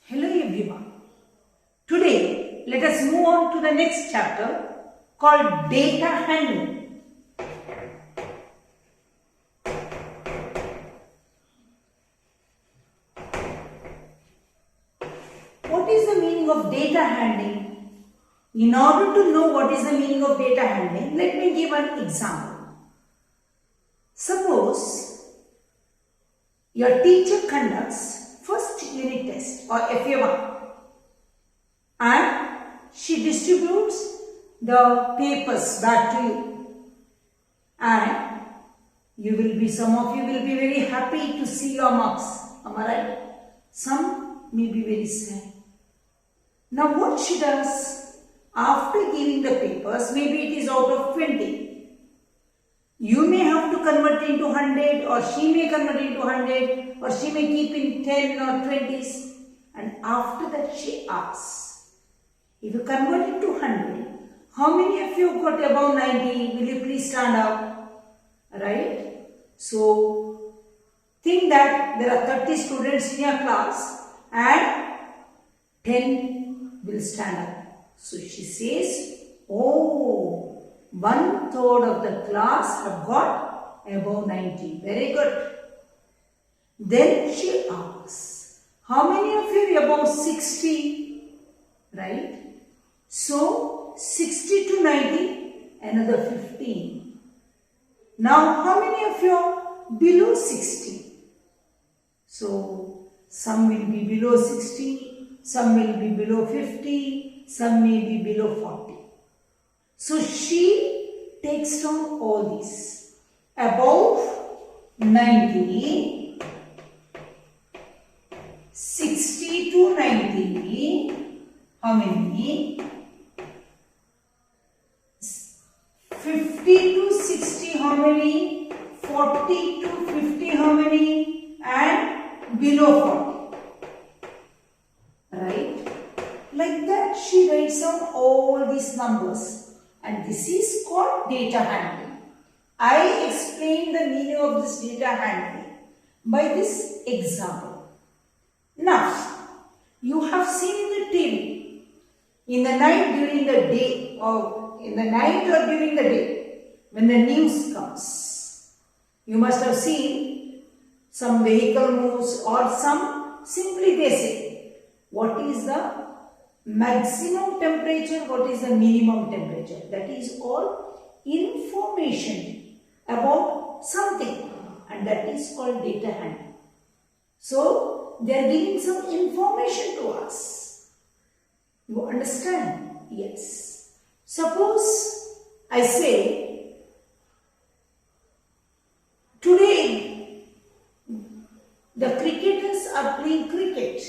Hello everyone. Today let us move on to the next chapter called data handling. What is the meaning of data handling? In order to know what is the meaning of data handling, let me give an example. Suppose your teacher conducts first unit test or FA1 and she distributes the papers back to you, and some of you will be very happy to see your marks. Am I right? Some may be very sad. Now what she does, after giving the papers, maybe it is out of 20. You may have to convert into 100, or she may convert into 100, or she may keep in 10 or 20s. And after that she asks, if you convert it to 100, how many of you got above 90? Will you please stand up? Right? So, think that there are 30 students in your class and 10 will stand up. So, she says, oh, 1/3 of the class have got above 90. Very good. Then she asks, how many of you are above 60? Right? So, 60 to 90, another 15. Now, how many of you are below 60? So, some will be below 60, some will be below 50, some may be below 40. So, she takes down all these. Above 90, 60 to 90, how many? 50 to 60, how many? 40 to 50, how many? And below 40. Right? Like that, she writes down all these numbers. And this is called data handling. I explained the meaning of this data handling by this example. Now, you have seen the TV in the night during the day, or in the night or during the day, when the news comes. You must have seen some vehicle moves, or some simply they say, what is the maximum temperature, what is the minimum temperature. That is all information about something, and that is called data handling. So, they are giving some information to us. You understand? Yes. Suppose I say, today the cricketers are playing cricket.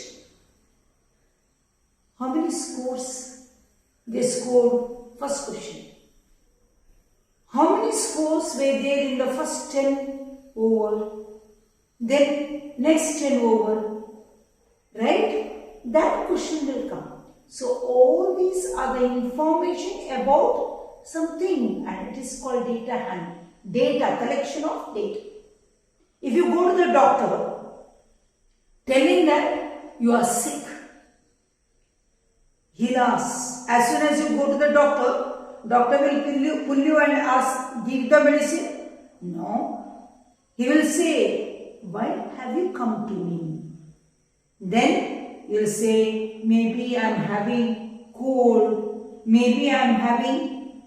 How many scores they scored? First question. How many scores were there in the first 10 over? Then next 10 over. Right? That question will come. So, all these are the information about something, and it is called data handling. Data, collection of data. If you go to the doctor telling that you are sick, he'll ask, as soon as you go to the doctor will pull you and ask, give the medicine? No. He will say, why have you come to me? Then you will say, maybe I am having cold, maybe I am having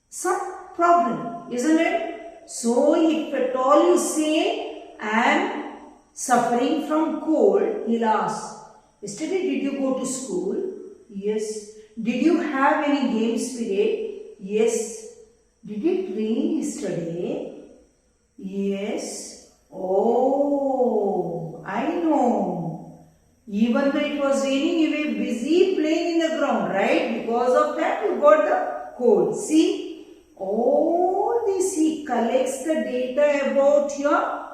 some problem, isn't it? So, if at all you say, I am suffering from cold, he'll ask, yesterday did you go to school? Yes. Did you have any games period? Yes. Did it rain yesterday? Yes. Oh, I know. Even though it was raining, you were busy playing in the ground, right? Because of that, you got the cold. See, all this, he collects the data about your,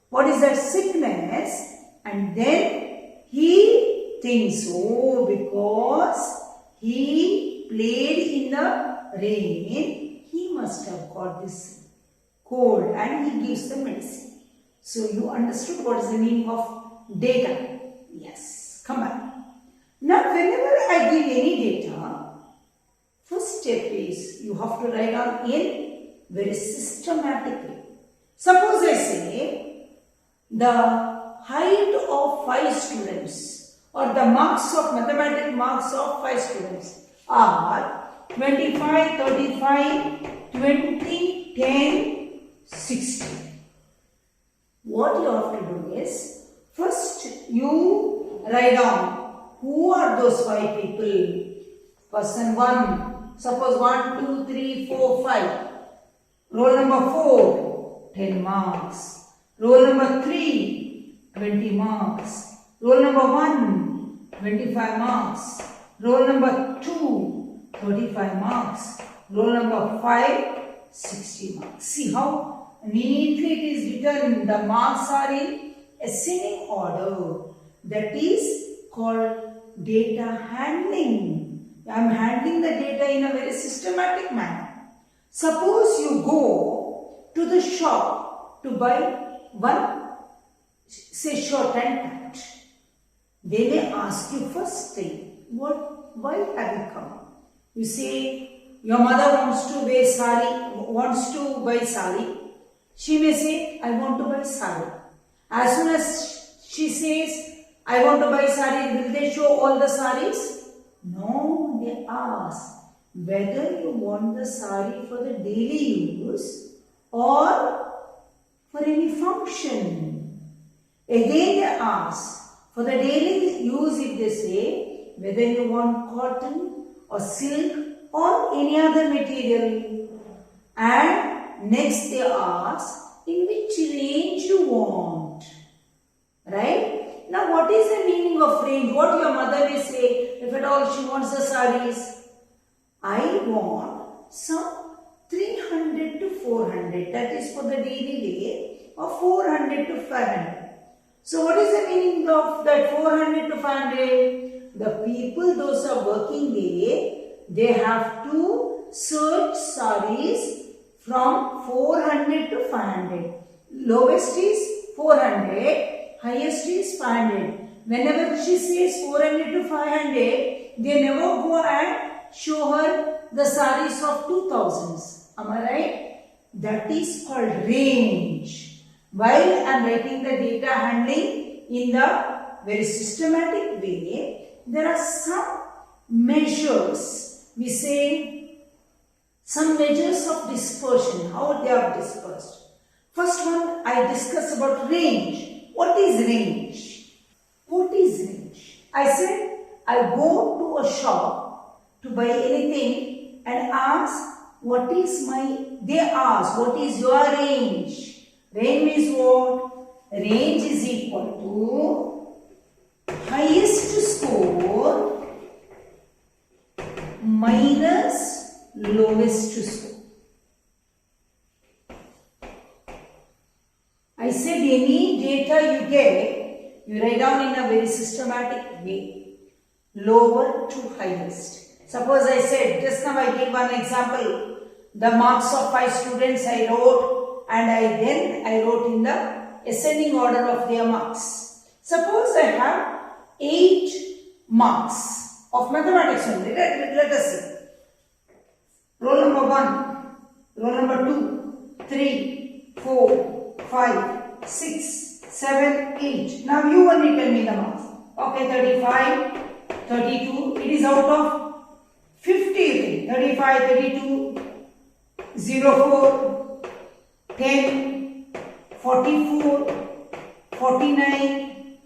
what is that, sickness, and then he thinks, oh, because he played in the rain, he must have got this cold, and he gives the medicine. So, you understood what is the meaning of data. Yes, come back. Now, whenever I give any data, first step is you have to write down in very systematically. Suppose I say the height of 5 students or the marks of mathematics marks of 5 students are 25, 35, 20, 10, 60. What you have to do is, first you write down who are those 5 people. Person 1, suppose 1, 2, 3, 4, 5. Roll number 4, 10 marks. Roll number 3, 20 marks. Roll number 1, 25 marks. Roll number 2, 35 marks. Roll number 5, 60 marks. See how neatly it is written. The marks are in ascending order. That is called data handling. I am handling the data in a very systematic manner. Suppose you go to the shop to buy one, say, shirt and pant. They may ask you first thing, why have you come? You say, your mother wants to buy sari. She may say, I want to buy sari. As soon as she says, I want to buy sari, will they show all the saris? No, they ask whether you want the sari for the daily use or for any function. Again they ask for the daily use, if they say whether you want cotton or silk or any other material. And next they ask in which range you want. Right? Now, what is the meaning of range? What your mother may say, if at all she wants the saris? I want some 300 to 400. That is for the daily wear, or 400 to 500. So, what is the meaning of that 400 to 500? The people, those are working there, they have to search saris from 400 to 500. Lowest is 400. Highest is 500. Whenever she says 400 to 500, they never go and show her the saris of 2000s. Am I right? That is called range. While I am writing the data handling in the very systematic way, there are some measures. We say some measures of dispersion, how they are dispersed. First one, I discuss about range. What is range? What is range? I said, I go to a shop to buy anything and ask, they ask, what is your range? Range means what? Range is equal to highest score minus lowest score. I said any data you get, you write down in a very systematic way, lower to highest. Suppose I said, just now I gave one example, the marks of 5 students I wrote, and I wrote in the ascending order of their marks. Suppose I have 8 marks of mathematics only. Let us see. Roll number 1, roll number 2, 3, 4, 5, 6, 7, 8. Now you only tell me the marks. Okay, 35, 32. It is out of 50. 35, 32, 04, 10, 44, 49,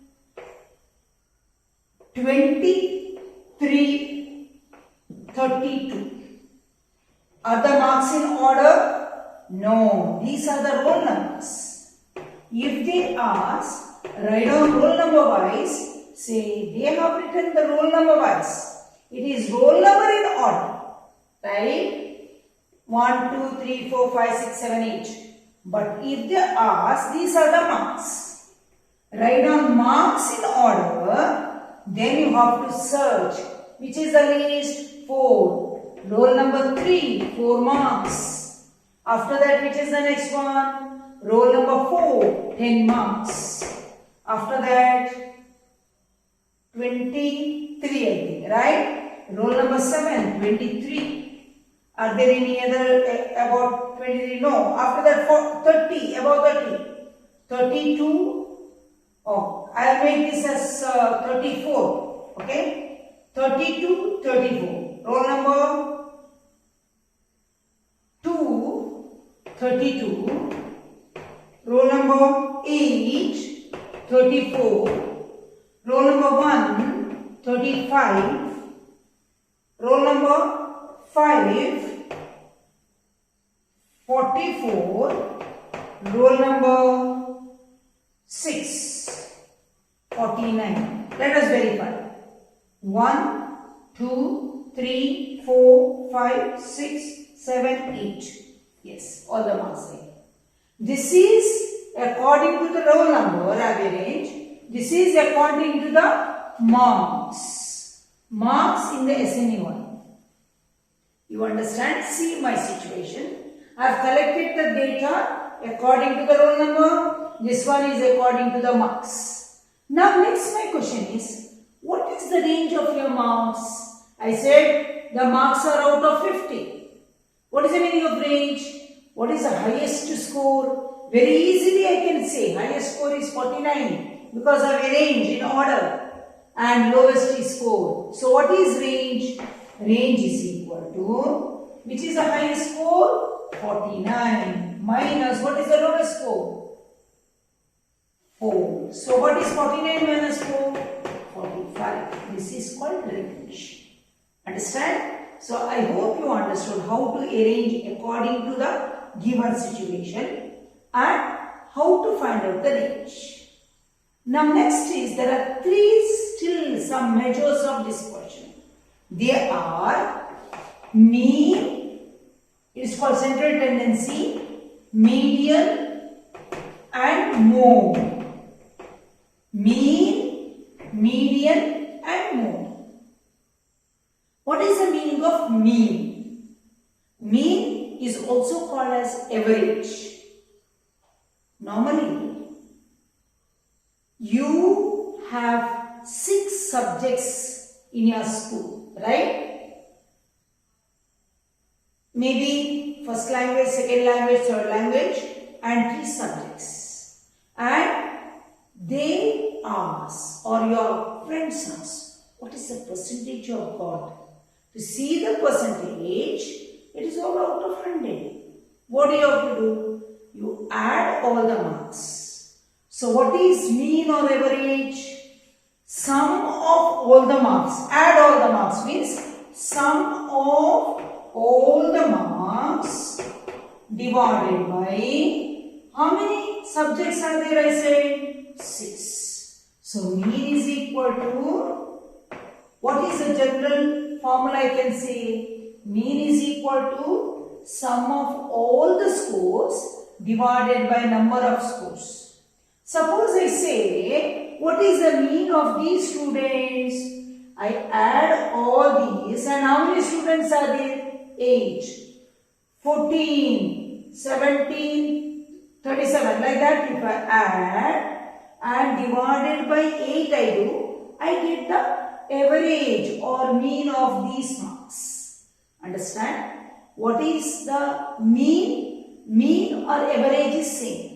23, 32. Are the marks in order? No, these are the roll numbers. If they ask, write down roll number wise, say they have written the roll number wise. It is roll number in order, right? 1, 2, 3, 4, 5, 6, 7, 8. But if they ask, these are the marks. Write down marks in order, then you have to search which is the least. 4. Roll number 3, 4 marks. After that, which is the next one? Roll number 4, 10 marks. After that, 23, I think, right? Roll number 7, 23. Are there any other about 23? No. After that, 30, about 30. 32. Oh, I'll make this as 34. Okay? 32, 34. Roll number 2, 32. Roll number 8, 34. Roll number 1, 35. Roll number 5, 44. Roll number 6, 49. Let us verify. 1, 2, 3, 4, 5, 6, 7, 8. Yes, all the marks there. This is according to the roll number average. This is according to the marks. Marks in the SNE1. You understand? See my situation. I have collected the data according to the roll number. This one is according to the marks. Now next my question is, what is the range of your marks? I said the marks are out of 50. What is the meaning of range? What is the highest score? Very easily I can say highest score is 49. Because I have arranged in order, and lowest is 4. So what is range? Range is equal to, which is the highest score? 49 minus what is the lowest score? 4. So what is 49 minus 4? 45. This is called range. Understand? So I hope you understood how to arrange according to the given situation and how to find out the range. Now next is, there are still some measures of this question. They are mean, it is called central tendency, median and mode. Mean, median and mode. What is the meaning of mean? Mean is also called as average. Normally, you have 6 subjects in your school, right? Maybe first language, second language, third language, and 3 subjects. And they ask, or your friends ask, what is the percentage you have got? To see the percentage, it is all out of 100. What do you have to do? You add all the marks. So what is mean or average? Sum of all the marks. Add all the marks means sum of all the marks divided by, how many subjects are there? I said 6. So mean is equal to, what is the general formula I can say? Mean is equal to sum of all the scores divided by number of scores. Suppose I say, what is the mean of these students? I add all these, and how many students are there? 8, 14, 17, 37. Like that, if I add and divided by 8 I get the average or mean of these marks. Understand? What is the mean? Mean or average is same.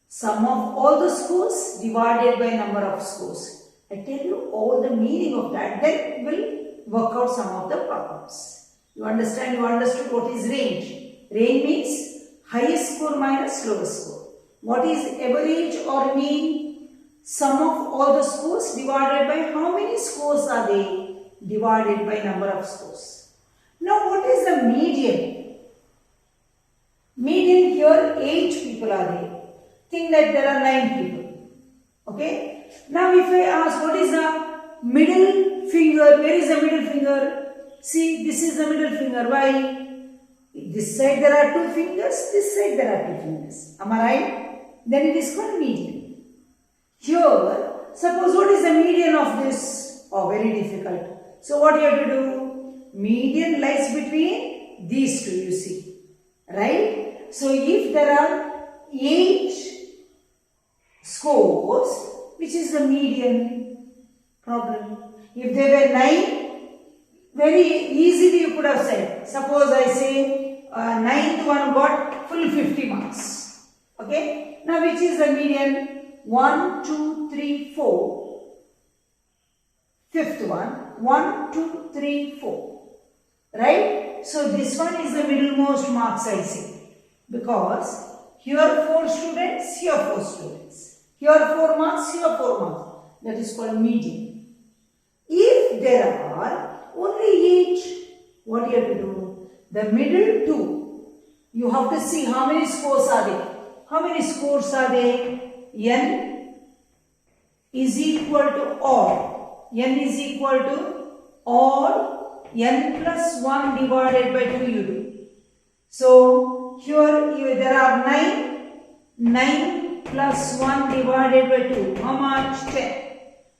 Sum of all the scores divided by number of scores. I tell you all the meaning of that, then we'll work out some of the problems. You understand? You understood what is range. Range means highest score minus lowest score. What is average or mean? Sum of all the scores divided by how many scores are they? Divided by number of scores. Now what is the median? Median here 8 people are there. Think that there are 9 people. Okay. Now if I ask what is the middle finger, where is the middle finger? See, this is the middle finger. Why? This side there are 2 fingers, this side there are 2 fingers. Am I right? Then it is called median. Here, suppose what is the median of this? Oh, very difficult. So what you have to do? Median lies between these two, you see. Right? So if there are 8 scores, which is the median? problem. If they were 9, very easily you could have said. Suppose I say ninth one got full 50 marks. Okay. Now which is the median? 1, 2, 3, 4. Fifth one. 1, 2, 3, 4. Right? So this one is the middlemost marks I say. Because here 4 students, here 4 students. Here 4 marks, here 4 marks. That is called median. If there are only 8, what you have to do? The middle 2, you have to see how many scores are there. How many scores are there? N is equal to odd. N is equal to odd. N plus 1 divided by 2 you do. So here there are 9. 9 plus 1 divided by 2. How much? 10.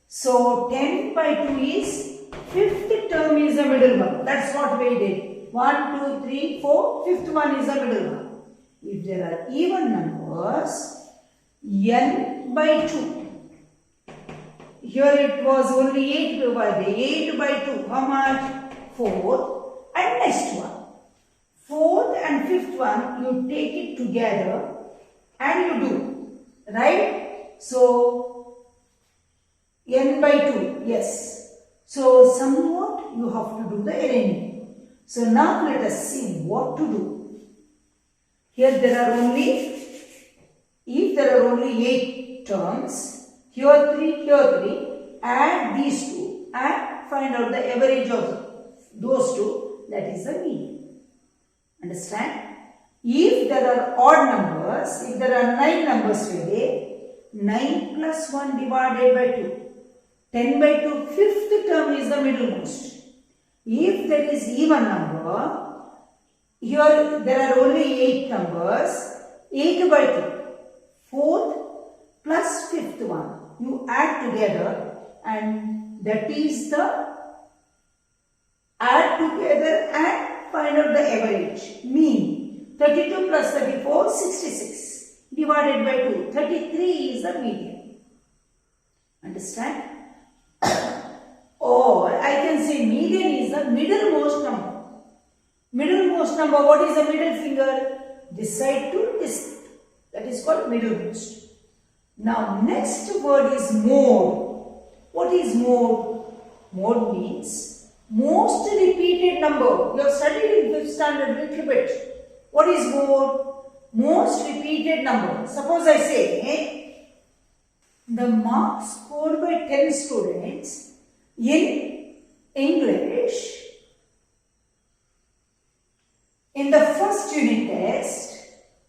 So 10 by 2 is fifth term is the middle one. That's what we did. 1, 2, 3, 4. Fifth one is the middle one. If there are even numbers, n by 2. Here it was only 8 divided. 8 by 2. How much? 4. And next one. Fourth and fifth one, you take it together and you do. Right? So, n by 2. Yes. So, somewhat you have to do the arrangement. So, now let us see what to do. Here there are only, if there are only 8 terms, here 3, here 3, add these two and find out the average of those two, that is the mean. Understand? If there are odd numbers, if there are 9 numbers today, 9 plus 1 divided by 2, 10 by 2, fifth term is the middlemost. If there is even number, here there are only 8 numbers, 8 by 2, fourth plus fifth one, you add together and that is the add together and find out the average, mean. 32 plus 34, 66 divided by 2, 33 is the median. Understand? Or I can say median is the middlemost number. Middlemost number, what is the middle finger? This side to this side. That is called middlemost. Now next word is mode. What is mode? Mode means most repeated number. You have studied in 5th standard a little bit. What is mode? Most repeated number. Suppose I say the marks scored by 10 students in English in the first unit test,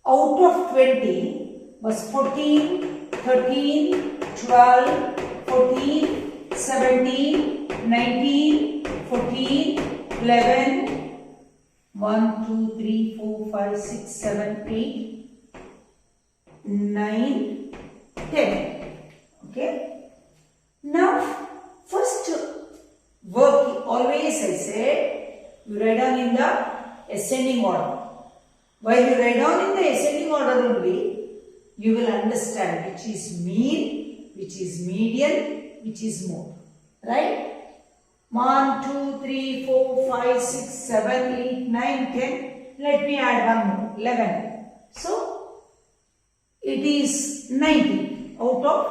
out of 20 was 14, 13, 12, 14, 17, 19, 14, 11, 1, 2, 3, 4, 5, 6, 7, 8, 9, 10. Okay. Now, first work, always I say, you write down in the ascending order. While you write down in the ascending order only, you will understand which is mean, which is median, which is mode. Right? 1, 2, 3, 4, 5, 6, 7, 8, 9, 10. Let me add one more, 11. So, it is 90 out of,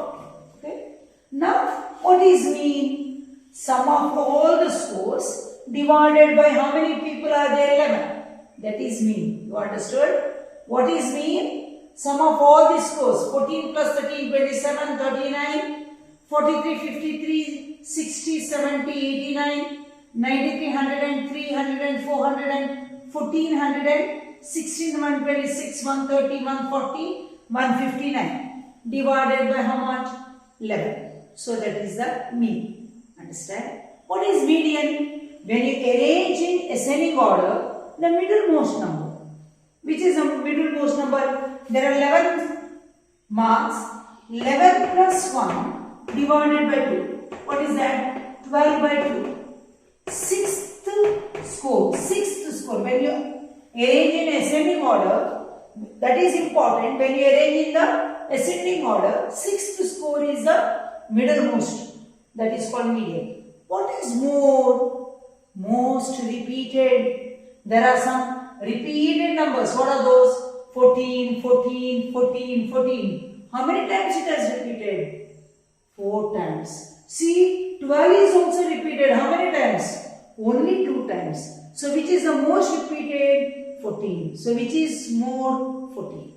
okay. Now, what is mean? Sum of all the scores divided by how many people are there? 11. That is mean. You understood? What is mean? Sum of all the scores. 14 plus 13, 27, 39, 43, 53, 60, 70, 89, 93, 103, 104, 100, 1400, 16, 126, 130, 140, 159. Divided by how much? 11. So that is the mean. Understand? What is median? When you arrange in ascending order, the middlemost number. Which is the middlemost number? There are 11 marks. 11 plus 1 divided by 2. What is that? 12 by 2. Sixth score. When you arrange in ascending order, that is important. When you arrange in the ascending order, sixth score is the middlemost. that is called median. What is mode? Most repeated. There are some repeated numbers. What are those? 14, 14, 14, 14. How many times it has repeated? 4 times. See, 12 is also repeated. How many times? Only 2 times. So which is the most repeated? 14. So which is mode? 14.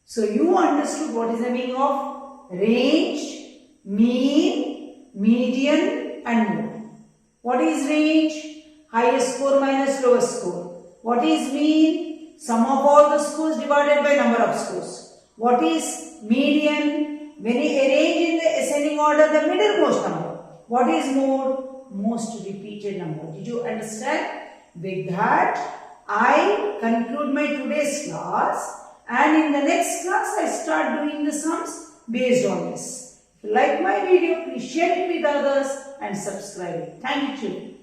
So you understood what is the meaning of range, mean, median and mode. What is range? Highest score minus lowest score. What is mean? Sum of all the scores divided by number of scores. What is median? When you arrange in the ascending order the middlemost number. What is mode? Most repeated number. Did you understand? With that, I conclude my today's class, and in the next class I start doing the sums based on this. If you like my video, please share it with others and subscribe it. Thank you.